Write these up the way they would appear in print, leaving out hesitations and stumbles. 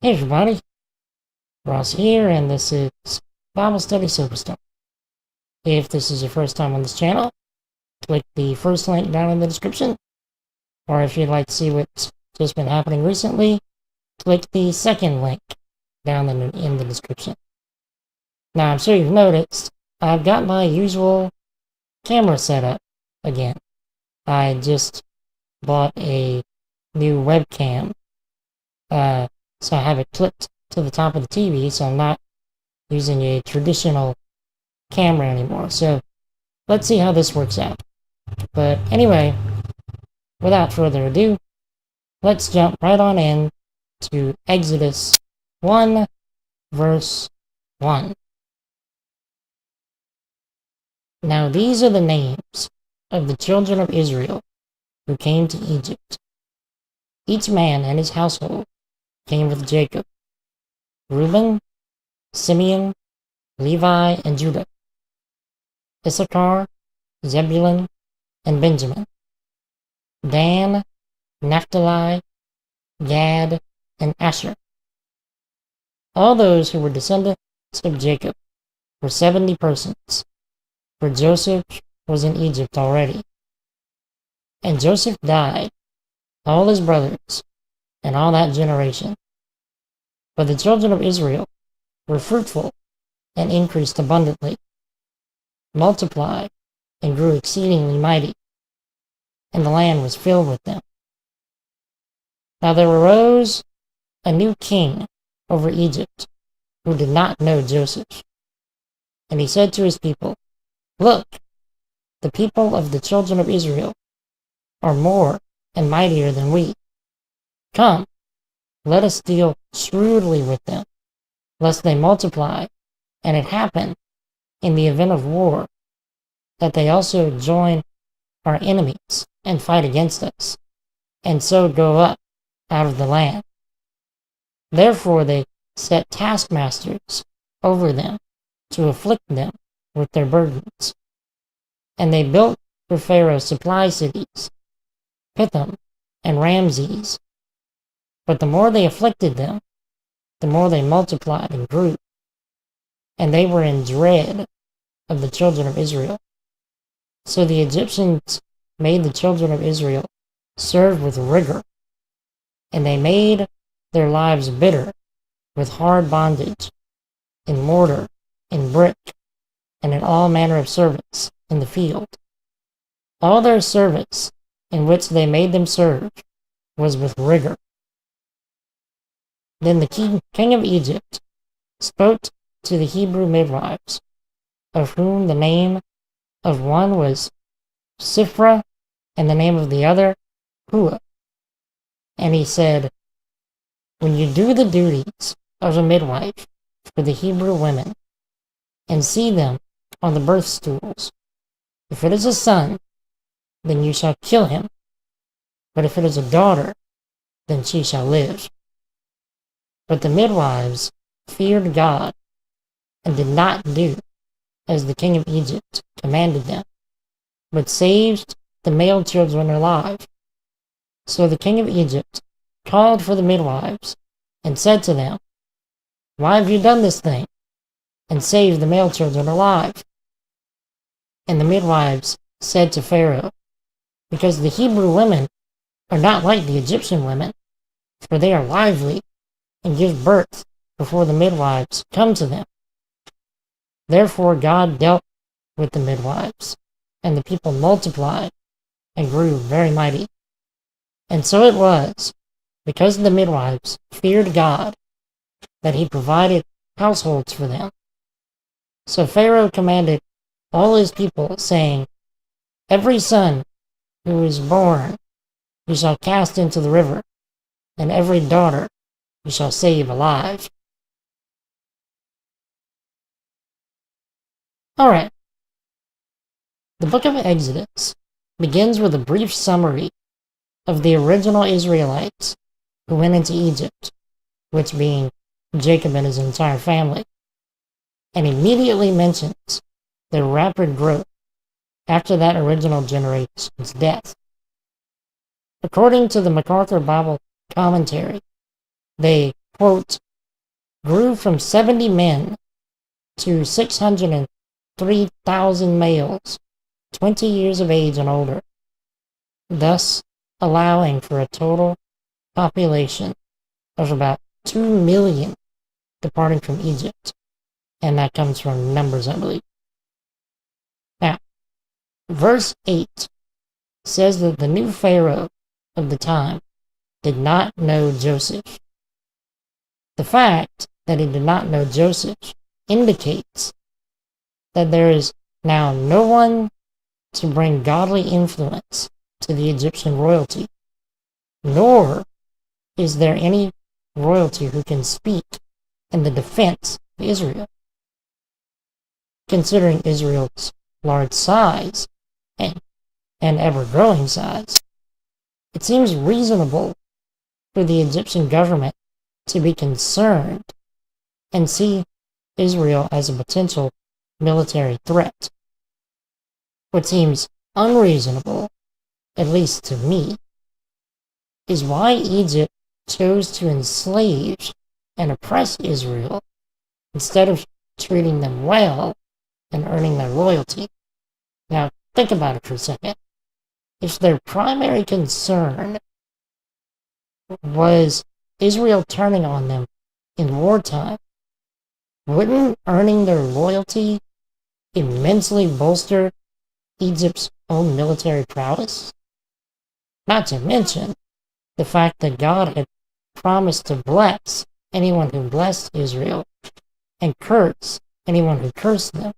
Hey everybody, Ross here, and this is Bible Study Superstar. If this is your first time on this channel, click the first link down in the description, or if you'd like to see what's just been happening recently, click the second link down in the description. Now, I'm sure you've noticed, I've got my usual camera setup again. I just bought a new webcam, so I have it clipped to the top of the TV, so I'm not using a traditional camera anymore. So let's see how this works out. But anyway, without further ado, let's jump right on in to Exodus 1, verse 1. Now these are the names of the children of Israel who came to Egypt. Each man and his household came with Jacob: Reuben, Simeon, Levi, and Judah; Issachar, Zebulun, and Benjamin; Dan, Naphtali, Gad, and Asher. All those who were descendants of Jacob were 70 persons, for Joseph was in Egypt already. And Joseph died, all his brothers, and all that generation. But the children of Israel were fruitful and increased abundantly, multiplied and grew exceedingly mighty, and the land was filled with them. Now there arose a new king over Egypt, who did not know Joseph. And he said to his people, "Look, the people of the children of Israel are more and mightier than we. Come, let us deal shrewdly with them, lest they multiply, and it happen, in the event of war, that they also join our enemies and fight against us, and so go up out of the land." Therefore they set taskmasters over them to afflict them with their burdens. And they built for Pharaoh supply cities, Pithom and Ramses. But the more they afflicted them, the more they multiplied and grew. And they were in dread of the children of Israel. So the Egyptians made the children of Israel serve with rigor, and they made their lives bitter with hard bondage, in mortar, in brick, and in all manner of service in the field. All their service in which they made them serve was with rigor. Then the king of Egypt spoke to the Hebrew midwives, of whom the name of one was Shiphrah, and the name of the other Puah. And he said, "When you do the duties of a midwife for the Hebrew women, and see them on the birth stools, if it is a son, then you shall kill him. But if it is a daughter, then she shall live." But the midwives feared God, and did not do as the king of Egypt commanded them, but saved the male children alive. So the king of Egypt called for the midwives, and said to them, "Why have you done this thing, and saved the male children alive?" And the midwives said to Pharaoh, "Because the Hebrew women are not like the Egyptian women, for they are lively, and give birth before the midwives come to them." Therefore God dealt with the midwives, and the people multiplied and grew very mighty. And so it was, because the midwives feared God, that he provided households for them. So Pharaoh commanded all his people, saying, "Every son who is born you shall cast into the river, and every daughter you shall save alive." Alright. The book of Exodus begins with a brief summary of the original Israelites who went into Egypt, which being Jacob and his entire family, and immediately mentions their rapid growth after that original generation's death. According to the MacArthur Bible Commentary, they quote, grew from 70 men to 603,000 males, 20 years of age and older, thus allowing for a total population of about 2 million departing from Egypt. And that comes from Numbers, I believe. Now, verse 8 says that the new Pharaoh of the time did not know Joseph. The fact that he did not know Joseph indicates that there is now no one to bring godly influence to the Egyptian royalty, nor is there any royalty who can speak in the defense of Israel. Considering Israel's large size and ever-growing size, it seems reasonable for the Egyptian government to be concerned and see Israel as a potential military threat. What seems unreasonable, at least to me, is why Egypt chose to enslave and oppress Israel instead of treating them well and earning their loyalty. Now, think about it for a second. If their primary concern was Israel turning on them in wartime, wouldn't earning their loyalty immensely bolster Egypt's own military prowess? Not to mention the fact that God had promised to bless anyone who blessed Israel and curse anyone who cursed them.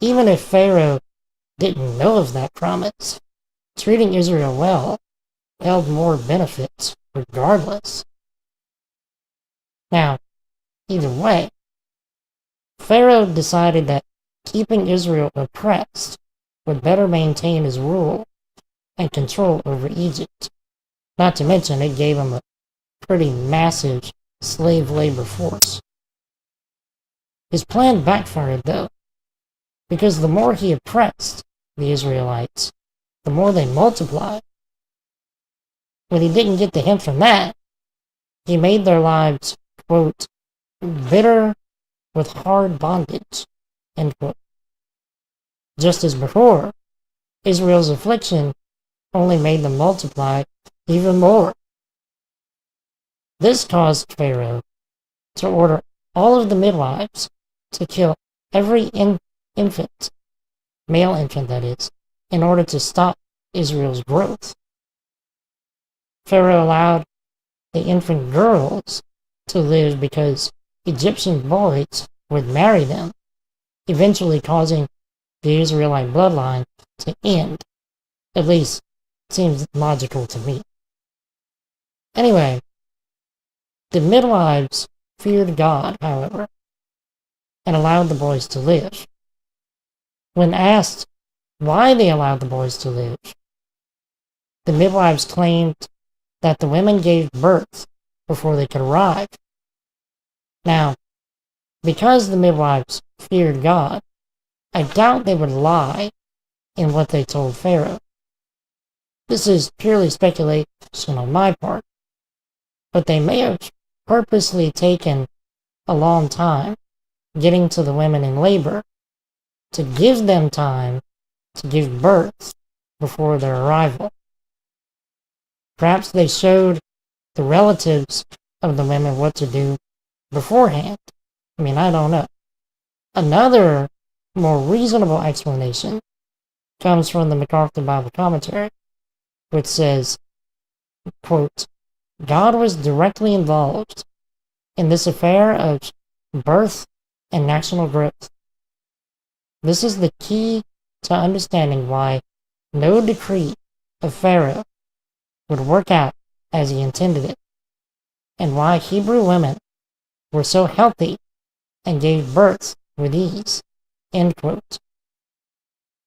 Even if Pharaoh didn't know of that promise, treating Israel well held more benefits regardless. Now, either way, Pharaoh decided that keeping Israel oppressed would better maintain his rule and control over Egypt. Not to mention it gave him a pretty massive slave labor force. His plan backfired though, because the more he oppressed the Israelites, the more they multiplied. When he didn't get the hint from that, he made their lives, quote, bitter with hard bondage, end quote. Just as before, Israel's affliction only made them multiply even more. This caused Pharaoh to order all of the midwives to kill every infant, male infant that is, in order to stop Israel's growth. Pharaoh allowed the infant girls to live because Egyptian boys would marry them, eventually causing the Israelite bloodline to end. At least, seems logical to me. Anyway, the midwives feared God, however, and allowed the boys to live. When asked why they allowed the boys to live, the midwives claimed that the women gave birth before they could arrive. Now, because the midwives feared God, I doubt they would lie in what they told Pharaoh. This is purely speculation on my part, but they may have purposely taken a long time getting to the women in labor to give them time to give birth before their arrival. Perhaps they showed the relatives of the women what to do beforehand. I mean, I don't know. Another more reasonable explanation comes from the MacArthur Bible Commentary, which says, quote, God was directly involved in this affair of birth and national growth. This is the key to understanding why no decree of Pharaoh would work out as he intended it, and why Hebrew women were so healthy and gave birth with ease, end quote.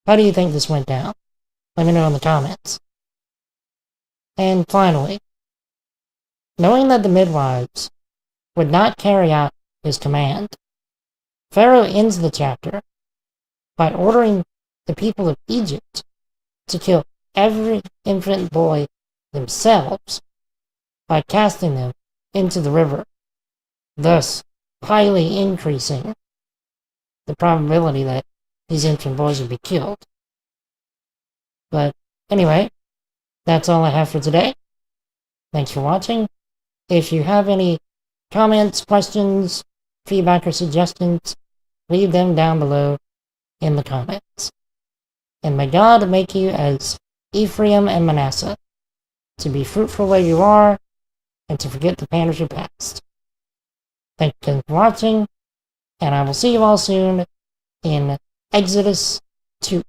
How do you think this went down? Let me know in the comments. And finally, knowing that the midwives would not carry out his command, Pharaoh ends the chapter by ordering the people of Egypt to kill every infant boy themselves by casting them into the river, thus highly increasing the probability that these infant boys would be killed. But anyway, that's all I have for today. Thanks for watching. If you have any comments, questions, feedback, or suggestions, leave them down below in the comments. And may God make you as Ephraim and Manasseh, to be fruitful where you are, and to forget the pain of your past. Thank you for watching, and I will see you all soon in Exodus 2.